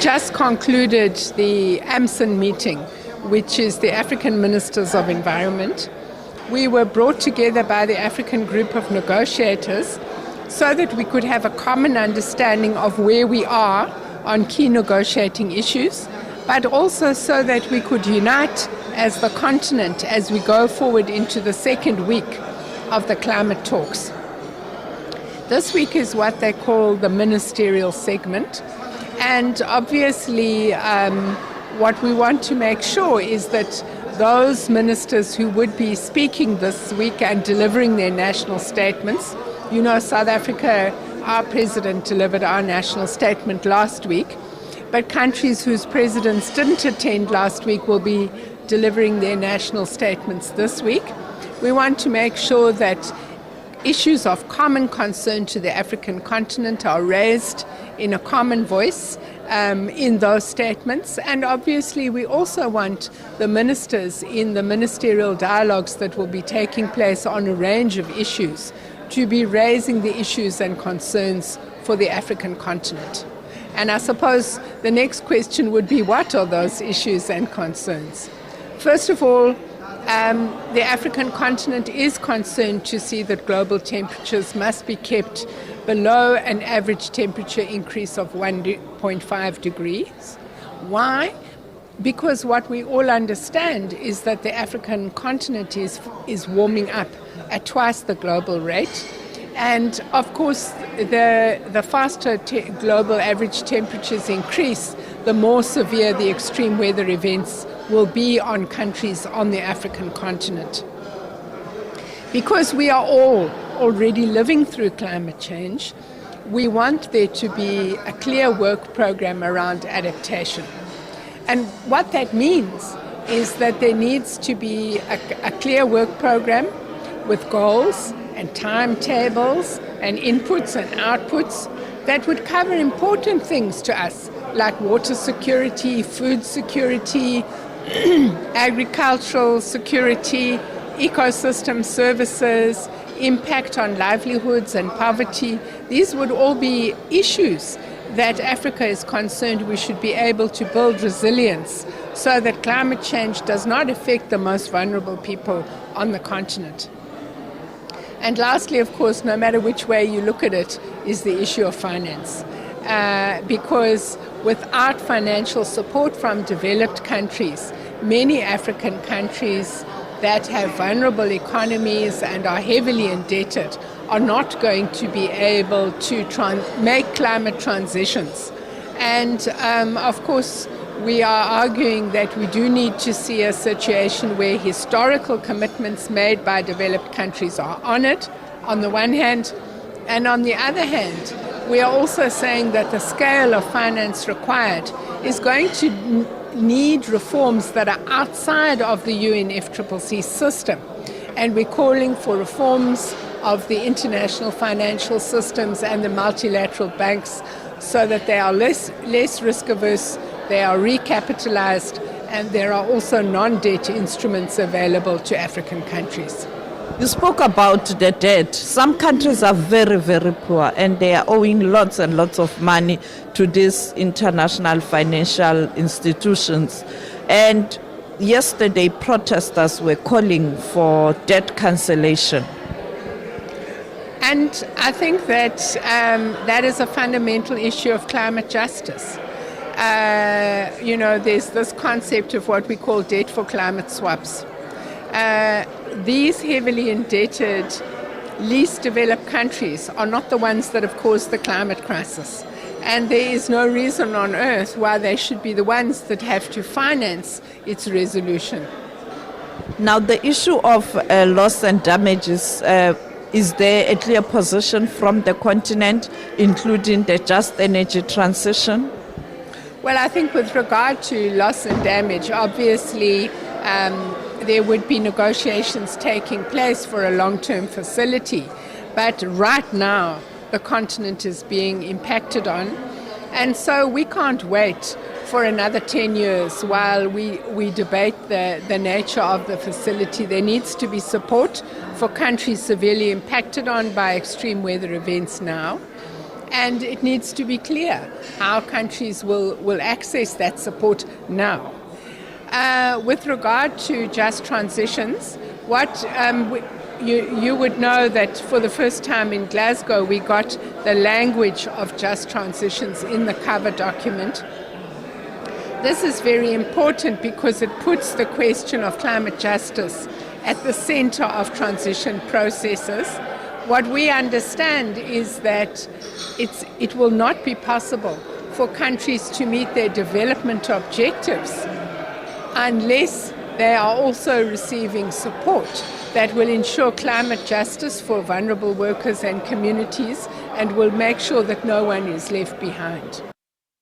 just concluded the AMSEN meeting, which is the African Ministers of Environment. We were brought together by the African Group of Negotiators so that we could have a common understanding of where we are on key negotiating issues, but also so that we could unite as the continent as we go forward into the second week of the climate talks. This week is what they call the ministerial segment, and obviously what we want to make sure is that those ministers who would be speaking this week and delivering their national statements, you know, South Africa, our president delivered our national statement last week, but countries whose presidents didn't attend last week will be delivering their national statements this week. We want to make sure that issues of common concern to the African continent are raised in a common voice in those statements. And obviously we also want the ministers in the ministerial dialogues that will be taking place on a range of issues to be raising the issues and concerns for the African continent. And I suppose the next question would be, what are those issues and concerns? First of all, the African continent is concerned to see that global temperatures must be kept below an average temperature increase of 1.5 degrees. Why? Because what we all understand is that the African continent is warming up at twice the global rate. And of course, the faster global average temperatures increase, the more severe the extreme weather events will be on countries on the African continent. Because we are all already living through climate change, we want there to be a clear work program around adaptation. And what that means is that there needs to be a clear work program with goals and timetables and inputs and outputs that would cover important things to us, like water security, food security, agricultural security, ecosystem services, impact on livelihoods and poverty. These would all be issues that Africa is concerned we should be able to build resilience so that climate change does not affect the most vulnerable people on the continent. And lastly, of course, no matter which way you look at it, is the issue of finance. Because without financial support from developed countries, many African countries that have vulnerable economies and are heavily indebted are not going to be able to make climate transitions. And of course, we are arguing that we do need to see a situation where historical commitments made by developed countries are honoured, on the one hand, and on the other hand, we are also saying that the scale of finance required is going to need reforms that are outside of the UNFCCC system. And we're calling for reforms of the international financial systems and the multilateral banks so that they are less risk averse, they are recapitalized, and there are also non-debt instruments available to African countries. You spoke about the debt. Some countries are very, very poor and they are owing lots and lots of money to these international financial institutions. And yesterday, protesters were calling for debt cancellation. And I think that that is a fundamental issue of climate justice. There's this concept of what we call debt for climate swaps. These heavily indebted, least developed countries are not the ones that have caused the climate crisis. And there is no reason on earth why they should be the ones that have to finance its resolution. Now, the issue of loss and damages, is there a clear position from the continent, including the just energy transition? Well, I think with regard to loss and damage, obviously there would be negotiations taking place for a long-term facility. But right now, the continent is being impacted on. And so we can't wait for another 10 years while we debate the nature of the facility. There needs to be support for countries severely impacted on by extreme weather events now. And it needs to be clear how countries will access that support now. With regard to just transitions, you would know that for the first time in Glasgow we got the language of just transitions in the cover document. This is very important because it puts the question of climate justice at the center of transition processes. What we understand is that it will not be possible for countries to meet their development objectives unless they are also receiving support that will ensure climate justice for vulnerable workers and communities and will make sure that no one is left behind.